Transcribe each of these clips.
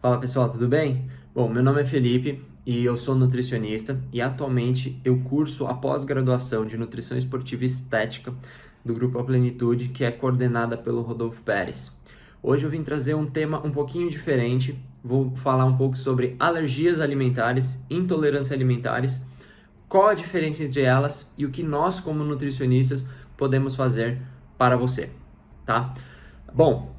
Fala pessoal, tudo bem? Bom, meu nome é Felipe e eu sou nutricionista e atualmente eu curso a pós-graduação de Nutrição Esportiva e Estética do Grupo A Plenitude, que é coordenada pelo Rodolfo Pérez. Hoje eu vim trazer um tema um pouquinho diferente, vou falar um pouco sobre alergias alimentares, intolerâncias alimentares, qual a diferença entre elas e o que nós como nutricionistas podemos fazer para você, tá? Bom,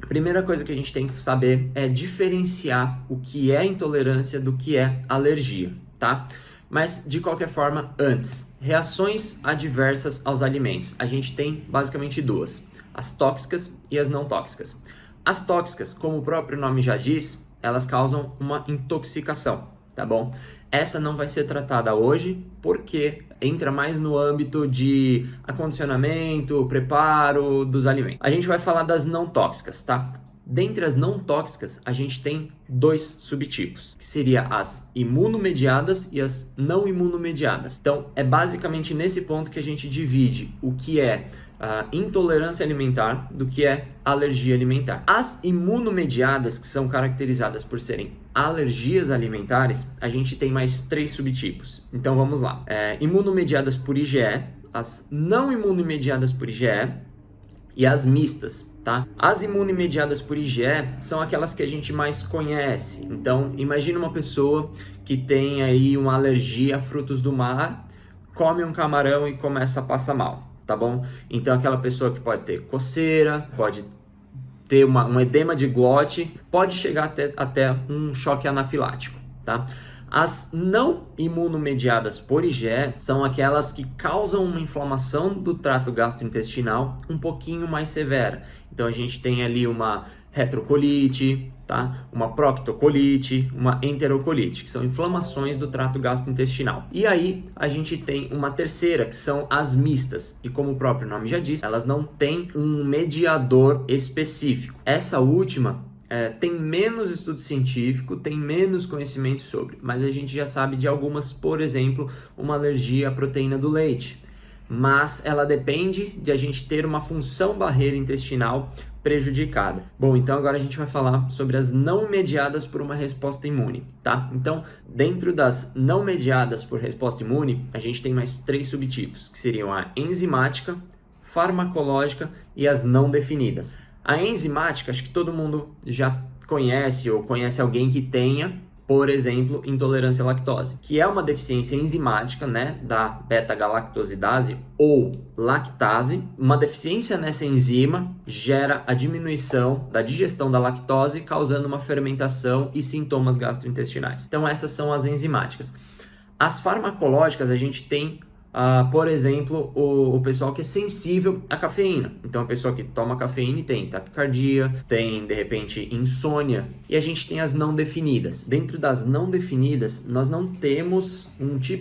a primeira coisa que a gente tem que saber é diferenciar o que é intolerância do que é alergia, tá? Mas, de qualquer forma, antes, reações adversas aos alimentos. A gente tem basicamente duas, as tóxicas e as não tóxicas. As tóxicas, como o próprio nome já diz, elas causam uma intoxicação, tá bom? Essa não vai ser tratada hoje porque entra mais no âmbito de acondicionamento, preparo dos alimentos. A gente vai falar das não tóxicas, tá? Dentre as não tóxicas, a gente tem dois subtipos, que seria as imunomediadas e as não imunomediadas. Então, é basicamente nesse ponto que a gente divide o que é intolerância alimentar do que é alergia alimentar. As imunomediadas, que são caracterizadas por serem alergias alimentares, a gente tem mais três subtipos. Então vamos lá. Imunomediadas por IgE, as não imunomediadas por IgE e as mistas, tá? As imunomediadas por IgE são aquelas que a gente mais conhece. Então imagine uma pessoa que tem aí uma alergia a frutos do mar, come um camarão e começa a passar mal. Tá bom? Então aquela pessoa que pode ter coceira, pode ter um edema de glote, pode chegar até um choque anafilático, tá? As não imunomediadas por IgE são aquelas que causam uma inflamação do trato gastrointestinal um pouquinho mais severa. Então a gente tem ali uma retrocolite, tá? Uma proctocolite, uma enterocolite, que são inflamações do trato gastrointestinal. E aí a gente tem uma terceira, que são as mistas. E como o próprio nome já diz, elas não têm um mediador específico. Essa última tem menos estudo científico, tem menos conhecimento sobre, mas a gente já sabe de algumas, por exemplo, uma alergia à proteína do leite. Mas ela depende de a gente ter uma função barreira intestinal prejudicada. Bom, então agora a gente vai falar sobre as não mediadas por uma resposta imune, tá? Então, dentro das não mediadas por resposta imune, a gente tem mais três subtipos, que seriam a enzimática, farmacológica e as não definidas. A enzimática, acho que todo mundo já conhece ou conhece alguém que tenha, por exemplo, intolerância à lactose, que é uma deficiência enzimática, né, da beta-galactosidase ou lactase. Uma deficiência nessa enzima gera a diminuição da digestão da lactose, causando uma fermentação e sintomas gastrointestinais. Então essas são as enzimáticas. As farmacológicas, a gente tem por exemplo, o pessoal que é sensível à cafeína. Então, a pessoa que toma cafeína tem taquicardia, tem, de repente, insônia. E a gente tem as não definidas. Dentro das não definidas, nós não temos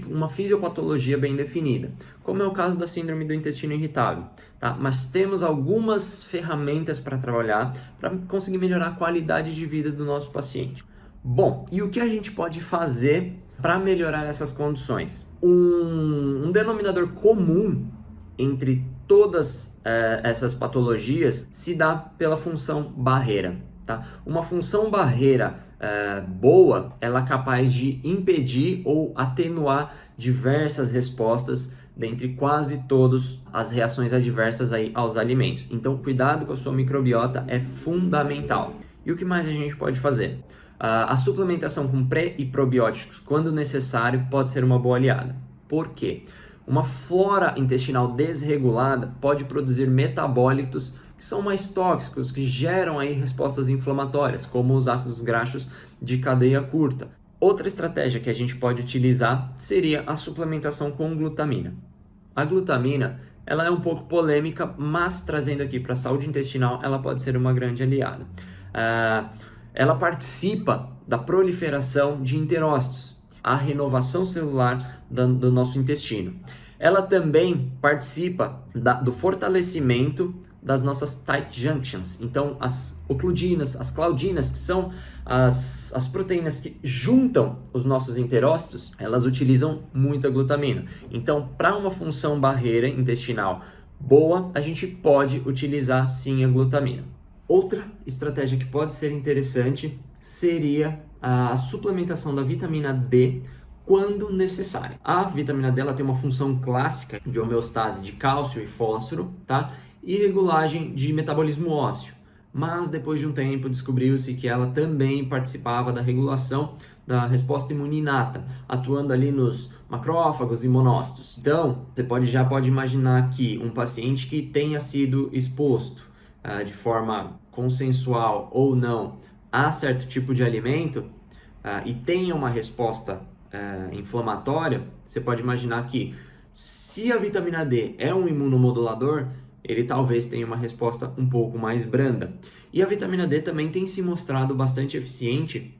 uma fisiopatologia bem definida, como é o caso da síndrome do intestino irritável, tá? Mas temos algumas ferramentas para trabalhar, para conseguir melhorar a qualidade de vida do nosso paciente. Bom, e o que a gente pode fazer para melhorar essas condições? Um denominador comum entre todas essas patologias se dá pela função barreira, tá? Uma função barreira boa, ela é capaz de impedir ou atenuar diversas respostas dentre quase todas as reações adversas aí aos alimentos. Então, cuidado com a sua microbiota é fundamental. E o que mais a gente pode fazer? A suplementação com pré e probióticos, quando necessário, pode ser uma boa aliada. Por quê? Uma flora intestinal desregulada pode produzir metabólitos que são mais tóxicos, que geram aí respostas inflamatórias, como os ácidos graxos de cadeia curta. Outra estratégia que a gente pode utilizar seria a suplementação com glutamina. A glutamina, ela é um pouco polêmica, mas trazendo aqui para a saúde intestinal, ela pode ser uma grande aliada. Ela participa da proliferação de enterócitos, a renovação celular do nosso intestino. Ela também participa do fortalecimento das nossas tight junctions. Então, as ocludinas, as claudinas, que são as proteínas que juntam os nossos enterócitos, elas utilizam muita glutamina. Então, para uma função barreira intestinal boa, a gente pode utilizar sim a glutamina. Outra estratégia que pode ser interessante seria a suplementação da vitamina D quando necessário. A vitamina D ela tem uma função clássica de homeostase de cálcio e fósforo, tá? E regulagem de metabolismo ósseo. Mas depois de um tempo descobriu-se que ela também participava da regulação da resposta imune inata, atuando ali nos macrófagos e monócitos. Então, você já pode imaginar que um paciente que tenha sido exposto de forma consensual ou não a certo tipo de alimento e tenha uma resposta inflamatória, você pode imaginar que se a vitamina D é um imunomodulador, ele talvez tenha uma resposta um pouco mais branda. E a vitamina D também tem se mostrado bastante eficiente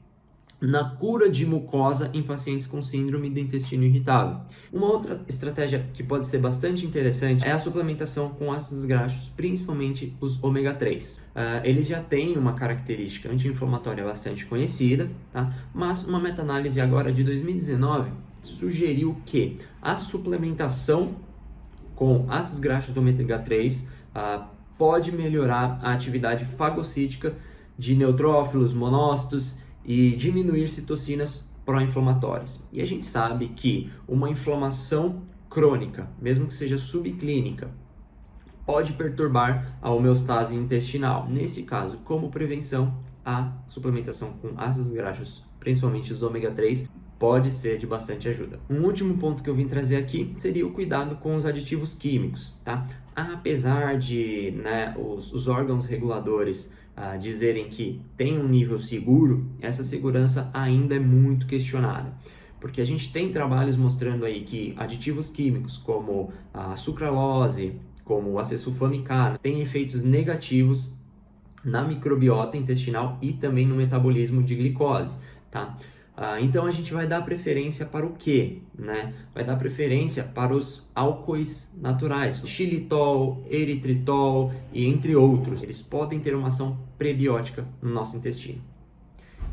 na cura de mucosa em pacientes com síndrome do intestino irritável. Uma outra estratégia que pode ser bastante interessante é a suplementação com ácidos graxos, principalmente os ômega 3. Eles já têm uma característica anti-inflamatória bastante conhecida, tá? Mas uma meta-análise agora de 2019 sugeriu que a suplementação com ácidos graxos ômega 3 pode melhorar a atividade fagocítica de neutrófilos, monócitos e diminuir citocinas pró-inflamatórias. E a gente sabe que uma inflamação crônica, mesmo que seja subclínica, pode perturbar a homeostase intestinal. Nesse caso, como prevenção, a suplementação com ácidos graxos, principalmente os ômega 3, pode ser de bastante ajuda. Um último ponto que eu vim trazer aqui seria o cuidado com os aditivos químicos, tá? Apesar de os órgãos reguladores dizerem que tem um nível seguro, essa segurança ainda é muito questionada. Porque a gente tem trabalhos mostrando aí que aditivos químicos como a sucralose, como o acesulfame-K, têm efeitos negativos na microbiota intestinal e também no metabolismo de glicose, tá? Então a gente vai dar preferência para o quê? Vai dar preferência para os álcoois naturais, xilitol, eritritol e entre outros. Eles podem ter uma ação prebiótica no nosso intestino.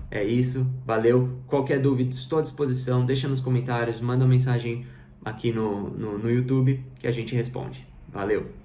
É isso, valeu. Qualquer dúvida, estou à disposição. Deixa nos comentários, manda uma mensagem aqui no YouTube que a gente responde. Valeu!